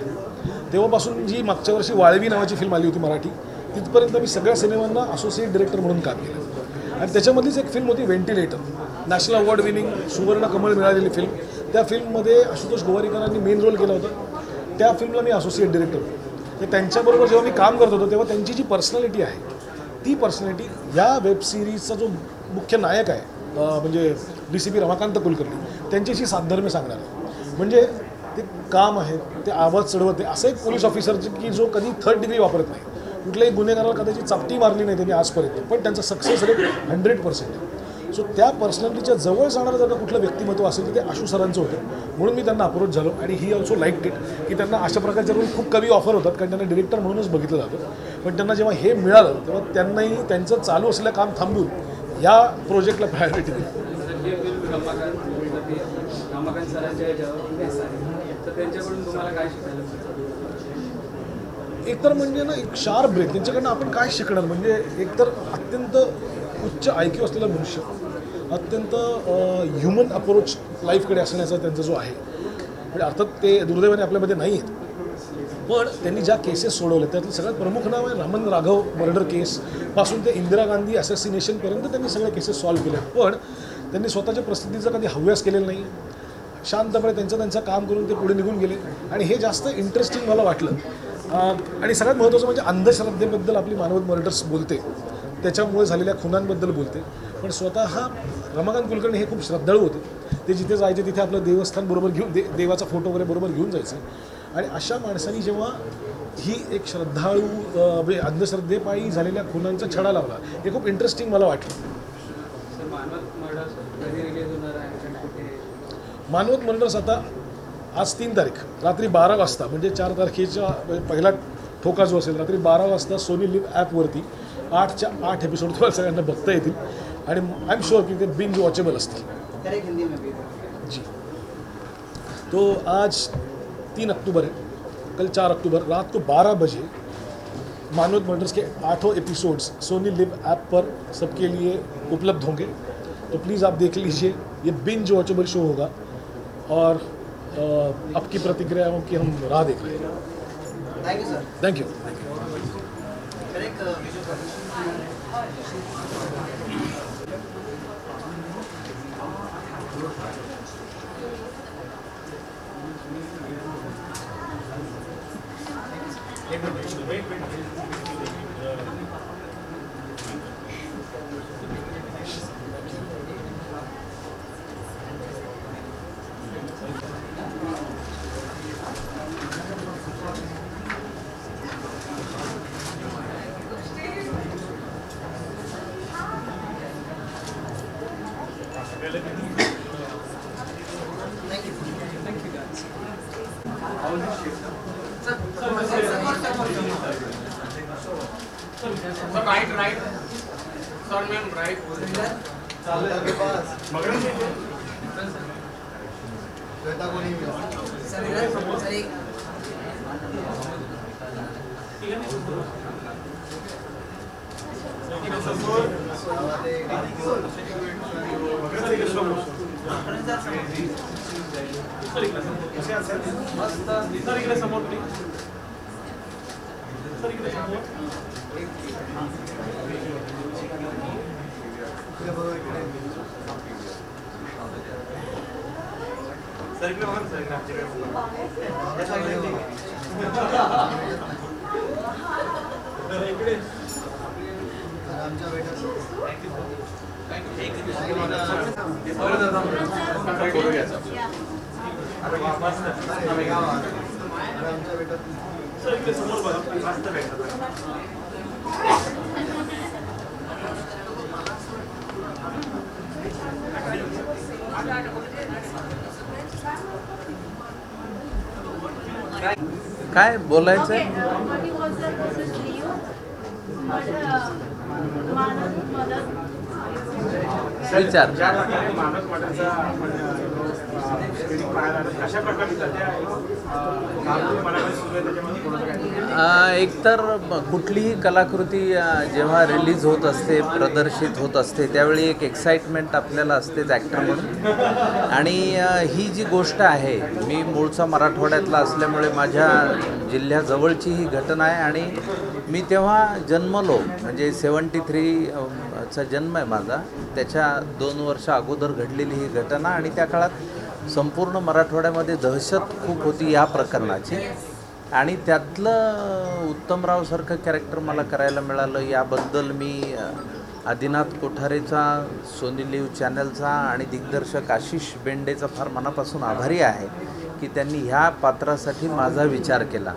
Speaker 10: तेव्हापासून जी मागच्या वर्षी वाळवी नावाची फिल्म आली होती मराठी, तिथपर्यंत मी सगळ्या सिनेमांना असोसिएट डिरेक्टर म्हणून काम केलं. आणि त्याच्यामधलीच एक फिल्म होती व्हेंटिलेटर, नॅशनल अवॉर्ड विनिंग सुवर्ण कमळ मिळालेली फिल्म. त्या फिल्ममध्ये आशुतोष गोवारीकरांनी मेन रोल केला होता. त्या फिल्मला मी असोसिएट डिरेक्टर होतो. तर त्यांच्याबरोबर जेव्हा मी काम करत होतो तेव्हा त्यांची जी पर्सनॅलिटी आहे ती पर्सनॅलिटी या वेब सिरीजचा जो मुख्य नायक आहे म्हणजे DCP रमाकांत कुलकर्णी, त्यांच्याशी साधर्म्य सांगणार आहे. म्हणजे ते काम आहे, ते आवाज चढवते, असं एक पोलीस ऑफिसर की जो कधी थर्ड डिग्री वापरत नाही, कुठल्याही गुन्हेगाराला कदाचित चापटी मारली नाही त्यांनी आजपर्यंत, पण त्यांचा सक्सेस रेट 100%. सो त्या पर्सनॅलिटीच्या जवळ जाणारं जर का कुठलं व्यक्तिमत्व असेल तर ते आशू सरांचं होतं. म्हणून मी त्यांना अप्रोच झालो आणि ही ऑल्सो लाईक इट की त्यांना अशा प्रकारचे रोल खूप कमी ऑफर होतात, कारण त्यांना डिरेक्टर म्हणूनच बघितलं जातं. पण त्यांना जेव्हा हे मिळालं तेव्हा त्यांनाही त्यांचं चालू असलेलं काम थांबवून या प्रोजेक्टला प्रायोरिटी दिली.
Speaker 5: रमाकांत सरांच्या तर त्यांच्याकडून तुम्हाला काय शिकायला मिळतं?
Speaker 10: एकतर म्हणजे ना एक शार्प ब्रेक, त्यांच्याकडनं आपण काय शिकणार म्हणजे एकतर अत्यंत उच्च IQ असलेला मनुष्य, अत्यंत ह्युमन अप्रोच लाईफकडे असण्याचा त्यांचा जो आहे. म्हणजे अर्थात ते दुर्दैवाने आपल्यामध्ये नाही आहेत, पण त्यांनी ज्या केसेस सोडवल्या त्यातलं सगळ्यात प्रमुख नाव आहे रामन राघव मर्डर केसपासून ते इंदिरा गांधी असॅसिनेशनपर्यंत त्यांनी सगळ्या केसेस सॉल्व्ह केल्या. पण त्यांनी स्वतःच्या प्रसिद्धीचा कधी हव्यास केलेला नाही. शांतपणे त्यांचं काम करून ते पुढे निघून गेले आणि हे जास्त इंटरेस्टिंग मला वाटलं. आणि सगळ्यात महत्त्वाचं म्हणजे अंधश्रद्धेबद्दल आपली मानवत मर्डर्स बोलते, त्याच्यामुळे झालेल्या खुनांबद्दल बोलते. पण स्वतः रमाकांत कुलकर्णी हे खूप श्रद्धाळू होते. ते जिथे जायचे तिथे आपलं देवस्थान बरोबर घेऊन देवाचा फोटो वगैरे बरोबर घेऊन जायचे. आणि अशा माणसांनी जेव्हा ही एक श्रद्धाळू अंधश्रद्धेपायी झालेल्या खुनांचा छडा लावला, हे खूप इंटरेस्टिंग मला वाटलं. मानवत मर्डर्स आता आज 3 तारीख रात्री 12 वाजता म्हणजे 4 तारखेच्या पहिला ठोका जो असेल रात्री 12 वाजता सोनी लिव्ह ॲपवरती 8च्या 8 एपिसोड तुम्हाला सगळ्यांना बघता येतील आणि आय एम श्योर की ते बिंज वॉचेबल असतील. जी. तो आज 3 अक्टूबर है, कल 4 अक्टूबर रात को 12 बजे मानवत मर्डर्स के 8 एपिसोड्स सोनी लिव ऐप पर सबके लिए उपलब्ध होंगे. तो प्लीज़ आप देख लीजिए, ये बिंज वॉचेबल शो होगा और आपकी प्रतिक्रियाओं की हम राह देख रहे हैं.
Speaker 6: Thank you sir.
Speaker 10: Thank you.
Speaker 2: Sir right sir ma'am right
Speaker 6: के पास श्वेता को नहीं मिला
Speaker 2: सर इकडे समोर प्लीज सर इकडे समोर सर इकडे बघा सर इकडे आमच्याकडे
Speaker 6: आमच्या बेटा आमच्या बेटा
Speaker 2: सर इकडे समोर बघा मस्त भेटत
Speaker 1: काय बोलायचं आहे? विचार.
Speaker 2: मानस मॉडेलचा अशा प्रकारे
Speaker 1: एकतर एकतर कलाकृती जेव्हा रिलीज होत असते, प्रदर्शित होत असते, त्यावेळी एक एक्साइटमेंट आपल्याला असतेच ॲक्टर म्हणून. आणि ही जी गोष्ट आहे, मी मूळचा मराठवाड्यातला असल्यामुळे माझ्या जिल्ह्याजवळची ही घटना आहे. आणि मी तेव्हा जन्मलो, म्हणजे 73चा जन्म आहे माझा, त्याच्या 2 वर्ष अगोदर घडलेली ही घटना. आणि त्या काळात संपूर्ण मराठवाड्यामध्ये दहशत खूप होती या प्रकरणाची. आणि त्यातलं उत्तमरावसारखं कॅरेक्टर मला करायला मिळालं, याबद्दल मी आदिनाथ कोठारेचा, सोनी लिव्ह चॅनलचा आणि दिग्दर्शक आशिष बेंडेचा फार मनापासून आभारी आहे की त्यांनी ह्या पात्रासाठी माझा विचार केला.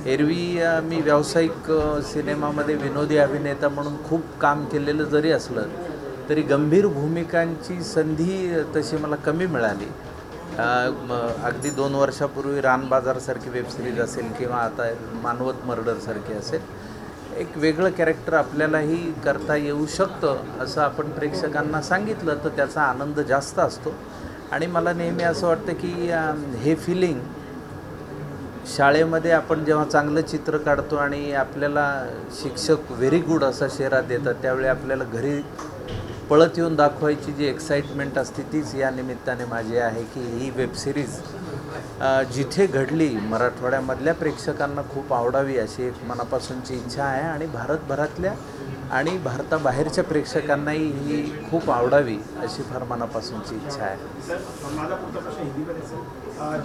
Speaker 1: एरवी मी व्यावसायिक सिनेमामध्ये विनोदी अभिनेता म्हणून खूप काम केलेलं जरी असलं तरी गंभीर भूमिकांची संधी तशी मला कमी मिळाली. अगदी 2 वर्षापूर्वी रानबाजारसारखी वेबसिरीज असेल किंवा आता मानवत मर्डरसारखी असेल, एक वेगळं कॅरेक्टर आपल्यालाही करता येऊ शकतं असं आपण प्रेक्षकांना सांगितलं तर त्याचा आनंद जास्त असतो. आणि मला नेहमी असं वाटतं की हे फिलिंग शाळेमध्ये आपण जेव्हा चांगलं चित्र काढतो आणि आपल्याला शिक्षक व्हेरी गुड असा शेरा देतात, त्यावेळी आपल्याला घरी पळत येऊन दाखवायची जी एक्साइटमेंट असते तीच या निमित्ताने माझी आहे की ही वेबसिरीज जिथे घडली मराठवाड्यामधल्या प्रेक्षकांना खूप आवडावी अशी एक मनापासूनची इच्छा आहे. आणि भारतभरातल्या आणि भारताबाहेरच्या प्रेक्षकांनाही ही खूप आवडावी अशी फार मनापासूनची इच्छा आहे.
Speaker 2: सर माझा पुढचा प्रश्न हिंदी में सर,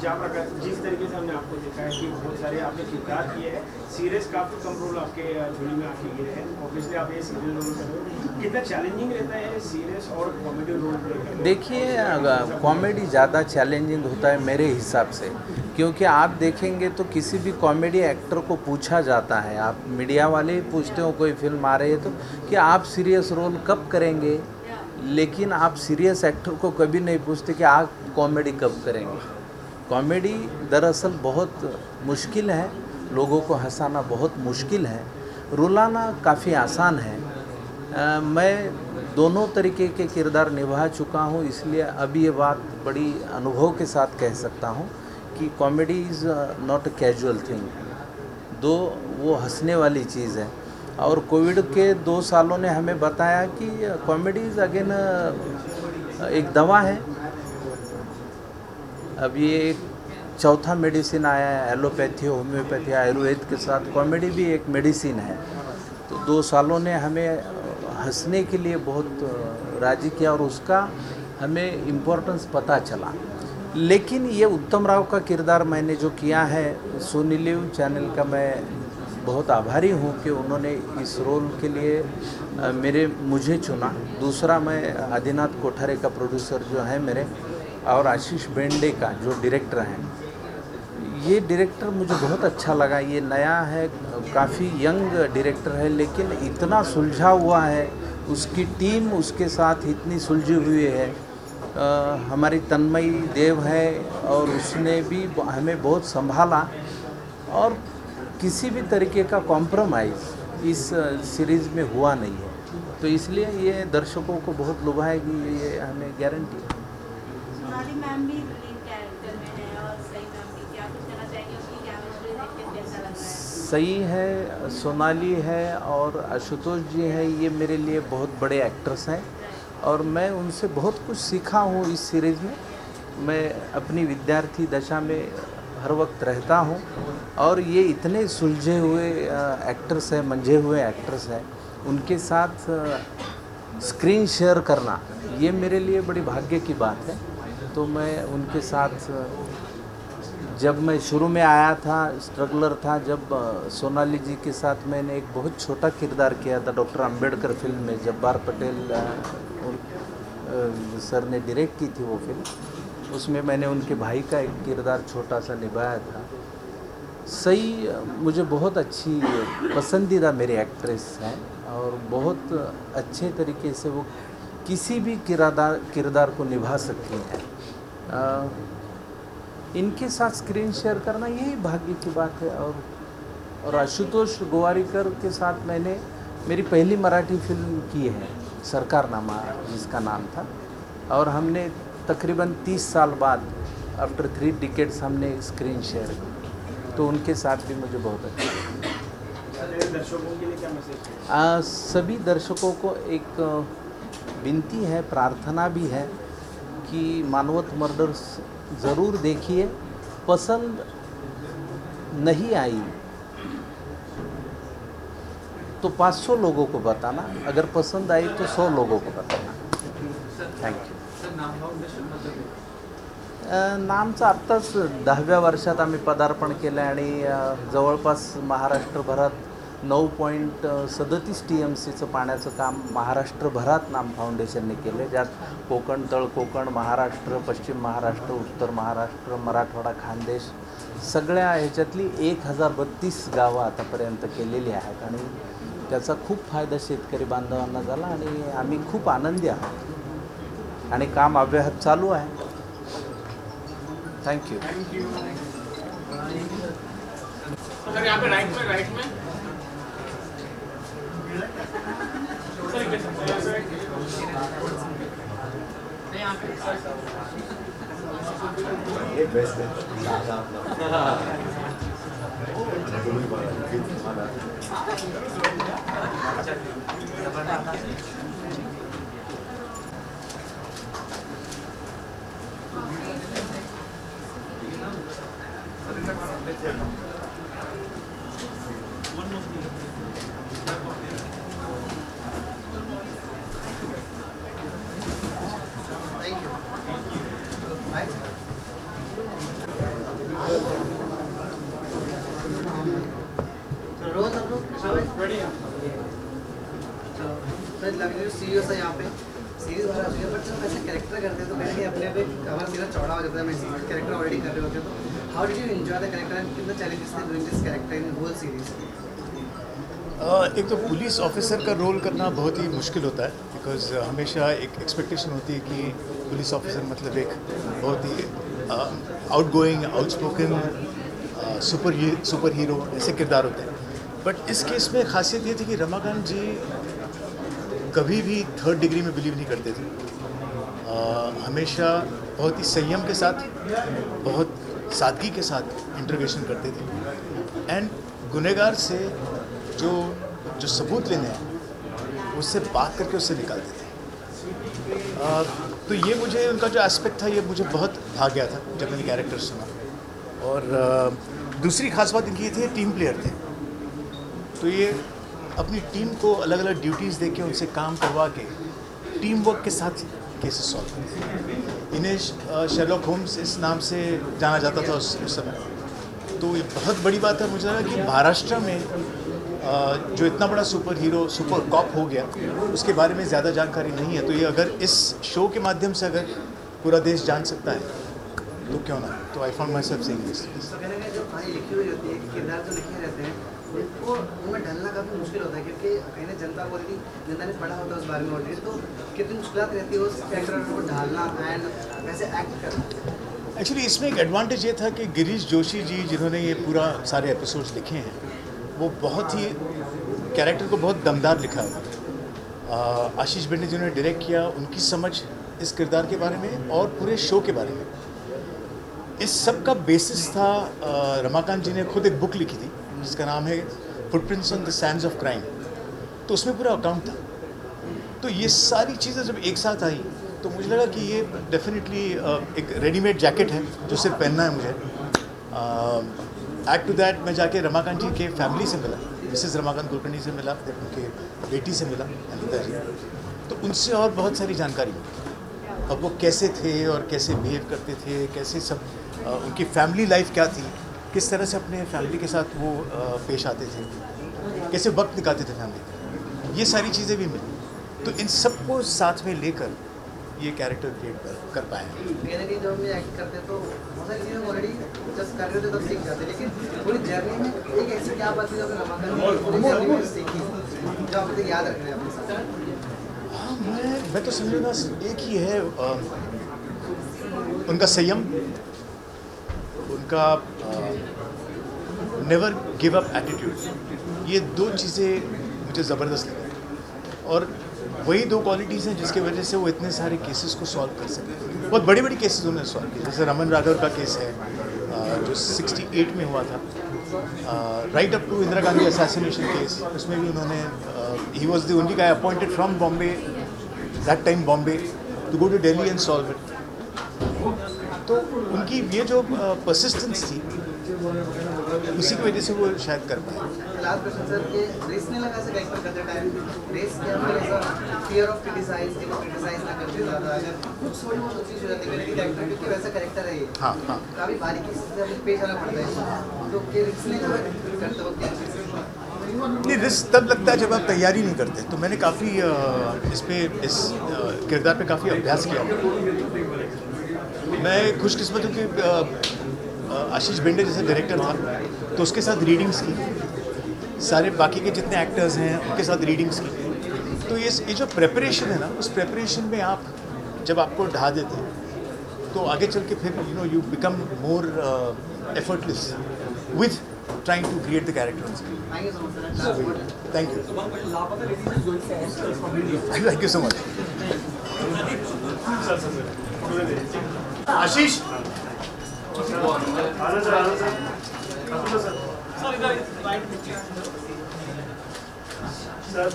Speaker 2: ज्या प्रकार जिस तरीके से हमने आपको देखा है कि बहुत सारे आपने किरदार किए हैं, सीरियस काफ़ी कम रोल आपके झोली में आके गिरे हैं, ऑब्वियसली आप ये सीरियल रोल कर रहे हो, कितना चैलेंजिंग रहता है सीरियस और कॉमेडी रोल प्ले करना?
Speaker 1: देखिए कॉमेडी ज़्यादा चैलेंजिंग होता है मेरे हिसाब से, क्योंकि आप देखेंगे तो किसी भी कॉमेडी एक्टर को पूछा जाता है, आप मीडिया वाले ही पूछते हो कोई फिल्म आ रही है तो कि आप सीरियस रोल कब करेंगे, लेकिन आप सीरियस एक्टर को कभी नहीं पूछते कि आप कॉमेडी कब करेंगे. कॉमेडी दरअसल बहुत मुश्किल है, लोगों को हंसाना बहुत मुश्किल है, रुलाना काफ़ी आसान है. मैं दोनों तरीके के किरदार निभा चुका हूँ, इसलिए अभी ये बात बड़ी अनुभव के साथ कह सकता हूँ कि comedy is not a casual thing, दो वो हंसने वाली चीज़ है. और कोविड के 2 सालों ने हमें बताया कि कॉमेडी इज़ अगेन एक दवा है. अब ये एक चौथा मेडिसिन आया है, एलोपैथी, होम्योपैथी, आयुर्वेद के साथ कॉमेडी भी एक मेडिसिन है. तो 2 सालों ने हमें हंसने के लिए बहुत राजी किया और उसका हमें इम्पोर्टेंस पता चला. लेकिन ये उत्तम राव का किरदार मैंने जो किया है, सोनी लिव चैनल का मैं बहुत आभारी हूँ कि उन्होंने इस रोल के लिए मुझे चुना. दूसरा मैं आदिनाथ कोठारे का प्रोड्यूसर जो है मेरे, और आशीष बेंडे का जो डायरेक्टर हैं, ये डायरेक्टर मुझे बहुत अच्छा लगा. ये नया है, काफ़ी यंग डायरेक्टर है, लेकिन इतना सुलझा हुआ है, उसकी टीम उसके साथ इतनी सुलझी हुई है
Speaker 11: हमारी तन्मयी देव है और उसने भी हमें बहुत संभाला और किसी भी तरीके का कॉम्प्रोमाइज़ इस सीरीज़ में हुआ नहीं है, तो इसलिए ये दर्शकों को बहुत लुभाएगी, ये हमें गारंटी है।
Speaker 8: सोनाली मैम भी लीड कैरेक्टर में है और सही मैम भी, क्या कुछ कहना चाहेंगे उसकी केमिस्ट्री देख के कैसा लग रहा है?
Speaker 11: सही है, सोनाली है और आशुतोष जी हैं, ये मेरे लिए बहुत बड़े एक्टर्स हैं और मैं उनसे बहुत कुछ सीखा हूँ इस सीरीज़ में। मैं अपनी विद्यार्थी दशा में हर वक्त रहता हूँ और ये इतने सुलझे हुए एक्टर्स हैं, मंझे हुए एक्टर्स हैं, उनके साथ स्क्रीन शेयर करना ये मेरे लिए बड़ी भाग्य की बात है। तो मैं उनके साथ, जब मैं शुरू में आया था, स्ट्रगलर था, जब सोनाली जी के साथ मैंने एक बहुत छोटा किरदार किया था डॉक्टर अंबेडकर फिल्म में, जब्बार पटेल सर ने डायरेक्ट की थी वो फिल्म, उसमें मैंने उनके भाई का एक किरदार छोटा सा निभाया था। सही मुझे बहुत अच्छी पसंदीदा मेरी एक्ट्रेस हैं और बहुत अच्छे तरीके से वो किसी भी किरदार को निभा सकती हैं। इनके साथ स्क्रीन शेयर करना यही भाग्य की बात है। और आशुतोष गोवारिकर के साथ मैंने मेरी पहली मराठी फिल्म की है, सरकारनामा जिसका नाम था, और हमने तकरीबन 30 साल बाद आफ्टर 3 डिकेड्स हमने स्क्रीन शेयर की, तो उनके साथ भी मुझे बहुत अच्छा लगा।
Speaker 2: दर्शकों के लिए क्या मैसेज है?
Speaker 11: सभी दर्शकों को एक विनती है, प्रार्थना भी है कि मानवत मर्डर्स ज़रूर देखिए। पसंद नहीं आई तो 500 लोगों को बताना, अगर पसंद आई तो 100 लोगों को बताना। Thank you. नामचं आत्ताच 10व्या वर्षात आम्ही पदार्पण केलं आणि जवळपास महाराष्ट्रभरात 9.37 TMCचं पाण्याचं काम महाराष्ट्रभरात नाम फाउंडेशनने केले, ज्यात कोकण, तळ कोकण, महाराष्ट्र, पश्चिम महाराष्ट्र, उत्तर महाराष्ट्र, मराठवाडा, खानदेश सगळ्या ह्याच्यातली 1032 गावं आतापर्यंत केलेली आहेत आणि त्याचा खूप फायदा शेतकरी बांधवांना झाला आणि आम्ही खूप आनंदी आहोत आणि काम अव्याहत चालू आहे. थँक्यू.
Speaker 2: सर यहाँ पे राइट में
Speaker 9: ये बेस्ट है.
Speaker 6: रोज हम लोग सर लग सीरियस है यहाँ पे सीरीज बना चुके हैं, बट जब ऐसे कैरेक्टर करते हैं तो कहीं अपने आप हमारा सीधा चौड़ा हो जाता है. मैं कैरेक्टर ऑलरेडी कर रहे होते तो how did you enjoy the character and कितना चैलेंजेस थे doing this character in whole series?
Speaker 12: एक तो पुलिस ऑफिसर का रोल करना बहुत ही मुश्किल होता है, बिकॉज हमेशा एक एक्सपेक्टेशन होती है कि पुलिस ऑफिसर मतलब एक बहुत ही आउटगोइंग, आउटस्पोकन सुपर हीरो ऐसे किरदार होते हैं. बट इस केस में खासियत ये थी कि रमाकांत जी कभी भी थर्ड डिग्री में बिलीव नहीं करते थे. हमेशा बहुत ही संयम के साथ, बहुत सादगी के साथ इंटरोगेशन करते थे एंड गुनहगार से जो सबूत लेने हैं उससे बात करके उससे निकालते थे. तो ये मुझे उनका जो एस्पेक्ट था ये मुझे बहुत भाग गया था जब मैंने कैरेक्टर सुना. और दूसरी खास बात इनकी ये थी, टीम प्लेयर थे, तो ये अपनी टीम को अलग अलग ड्यूटीज़ दे के उनसे काम करवा के टीम वर्क के साथ केसेस सॉल्व करते. इन्हें शेरलॉक होम्स इस नाम से जाना जाता था उस समय. तो ये बहुत बड़ी बात है. मुझे लगा कि महाराष्ट्र में जो इतना बड़ा सुपर कॉप हो गया उसके बारे में ज़्यादा जानकारी नहीं है. तो ये अगर इस शो के माध्यम से अगर पूरा देश जान सकता है तो क्यों ना. तो I found my self saying this.
Speaker 6: जो कहानी लिखी हुई होती है, किरदार जो लिखे रहते हैं वो उनमें ढलना काफ़ी मुश्किल होता है क्योंकि कहीं ना जनता को ऑलरेडी जनता ने पढ़ा होता है उस बारे में ऑलरेडी, तो कितनी मुश्किल रहती है उस कैरेक्टर को ढालना एंड वैसे एक्ट करना।
Speaker 12: एक्चुअली इसमें एक एडवांटेज ये था कि गिरीश जोशी जी जिन्होंने ये पूरा सारे एपिसोड्स लिखे हैं वो बहुत ही कैरेक्टर को बहुत दमदार लिखा है। आशीष बेंडे जिन्होंने डायरेक्ट किया उनकी समझ इस किरदार के बारे में और पूरे शो के बारे में, इस सब का बेसिस था रमाकांत जी ने खुद एक बुक लिखी थी जिसका नाम है footprints on the Sands of crime, तो उसमें पूरा अकाउंट था। तो ये सारी चीज़ें जब एक साथ आई तो मुझे लगा कि ये डेफिनेटली एक रेडीमेड जैकेट है जो सिर्फ पहनना है मुझे। ऐड टू दैट मैं जाके रमाकांत जी के फैमिली से मिला, मिसेस रमाकांत कुलकर्णी से मिला, फिर उनके बेटी से मिला अनिता जी, तो उनसे और बहुत सारी जानकारी मिली। अब वो कैसे थे और कैसे बिहेव करते थे, कैसे सब उनकी फैमिली लाइफ क्या थी, किस तरह से अपने फैमिली के साथ वो पेश आते थे, कैसे वक्त निकालते थे फैमिली, ये सारी चीज़ें भी मिली। तो इन सबको साथ में लेकर ये कैरेक्टर क्रिएट कर पाए हैं।
Speaker 6: कहीं ना कहीं जब हम एक्ट करते तो बहुत सारी चीज़ें ऑलरेडी जब कर रहे थे तब सीख जाते, लेकिन पूरी जर्नी में एक ऐसी क्या बात है जो रमाकांत पूरी जर्नी में सीखी जो आप याद रख रहे हैं अपने साथ?
Speaker 12: हाँ, मैं तो समझूंगा एक ही है, उनका संयम, उनका नेवर गिव अप एटीट्यूड, ये दो चीज़ें मुझे ज़बरदस्त लगी। और वही दो क्वालिटीज़ हैं जिसके वजह से वो इतने सारे केसेस को सॉल्व कर सकते। बहुत बड़ी बड़ी केसेस उन्होंने सॉल्व किए, जैसे रमन राघव का केस है जो 68 में हुआ था, right up to Indira Gandhi assassination case, उसमें भी उन्होंने he was the only guy appointed from Bombay, that time Bombay, to go to Delhi and solve it. तो उनकी ये जो परसिस्टेंस थी उसी की वजह से वो शायद कर पाए।
Speaker 6: लास्ट क्वेश्चन सर, कि रेस ने लगा से कैरेक्टर करते टाइम रेस के अंदर ऐसा फियर ऑफ क्रिटिसाइज ना करते ज़्यादा, अगर कुछ थोड़ी बहुत चीज़ हो जाती है कैरेक्टर क्योंकि वैसा कैरेक्टर है ये,
Speaker 12: हाँ हाँ,
Speaker 6: काफ़ी बारीकी से हमें पेश आना पड़ता है, तो कि रेस ने करते वक्त
Speaker 12: नहीं, रिस्क तब लगता है जब आप तैयारी नहीं करते। तो मैंने काफ़ी इस किरदार पे काफ़ी अभ्यास किया। मैं खुशकिस्मत हूँ कि आशीष बेंडे जैसे डायरेक्टर था तो उसके साथ रीडिंग्स की, सारे बाकी के जितने एक्टर्स हैं उनके साथ रीडिंग्स की। तो ये जो प्रेपरेशन है ना, उस प्रेपरेशन में आप जब आपको ढा देते हैं तो आगे चल के फिर you become more effortless with trying to create the character. Thank you. Thank you so much. Ashish. Sir.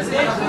Speaker 6: Thank you.